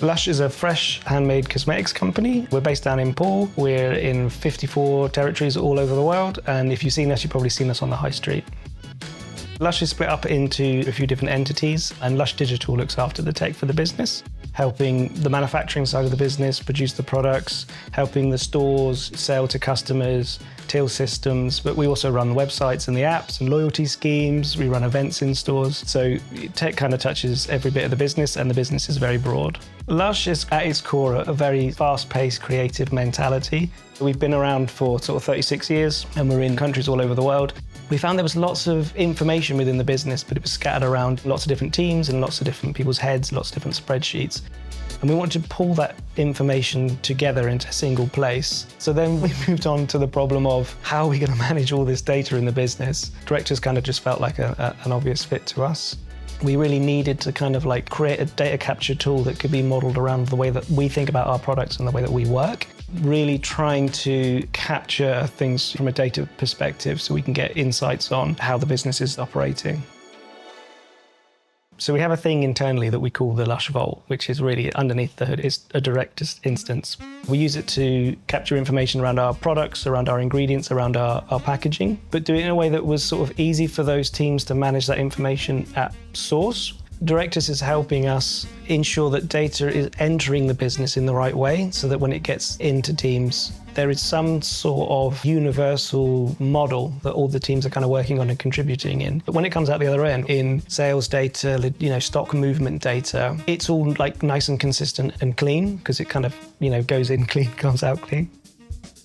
LUSH is a fresh handmade cosmetics company. We're based down in Poole. We're in 54 territories all over the world. And if you've seen us, you've probably seen us on the high street. LUSH is split up into a few different entities, and LUSH Digital looks after the tech for the business, helping the manufacturing side of the business produce the products, helping the stores sell to customers, till systems, but we also run the websites and the apps and loyalty schemes. We run events in stores. So tech kind of touches every bit of the business, and the business is very broad. LUSH is at its core a very fast-paced, creative mentality. We've been around for sort of 36 years, and we're in countries all over the world. We found there was lots of information within the business, but it was scattered around lots of different teams and lots of different people's heads, lots of different spreadsheets. And we wanted to pull that information together into a single place. So then we moved on to the problem of how are we going to manage all this data in the business? Directus kind of just felt like an obvious fit to us. We really needed to kind of like create a data capture tool that could be modeled around the way that we think about our products and the way that we work. Really trying to capture things from a data perspective so we can get insights on how the business is operating. So we have a thing internally that we call the LUSH Vault, which is really underneath the hood. It's a Directus instance. We use it to capture information around our products, around our ingredients, around our packaging, but do it in a way that was sort of easy for those teams to manage that information at source. Directus is helping us ensure that data is entering the business in the right way so that when it gets into teams, there is some sort of universal model that all the teams are kind of working on and contributing in. But when it comes out the other end, in sales data, stock movement data, it's all like nice and consistent and clean because it kind of, goes in clean, comes out clean.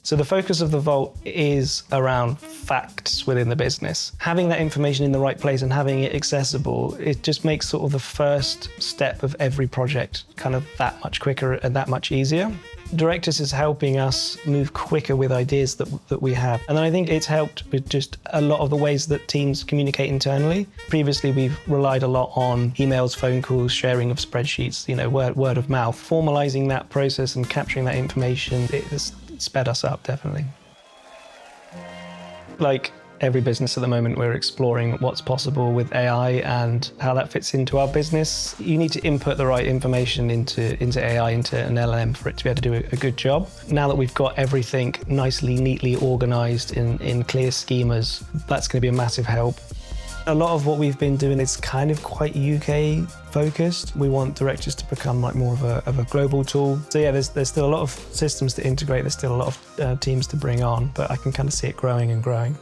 So the focus of the Vault is around facts within the business. Having that information in the right place and having it accessible, it just makes sort of the first step of every project kind of that much quicker and that much easier. Directus is helping us move quicker with ideas that we have. And then I think it's helped with just a lot of the ways that teams communicate internally. Previously, we've relied a lot on emails, phone calls, sharing of spreadsheets, word of mouth. Formalizing that process and capturing that information, it has sped us up, definitely. Like every business at the moment, we're exploring what's possible with AI and how that fits into our business. You need to input the right information into AI, into an LLM for it to be able to do a good job. Now that we've got everything nicely, neatly organized in clear schemas, that's going to be a massive help. A lot of what we've been doing is kind of quite UK focused. We want Directus to become like more of a global tool. So yeah, there's still a lot of systems to integrate. There's still a lot of teams to bring on, but I can kind of see it growing and growing.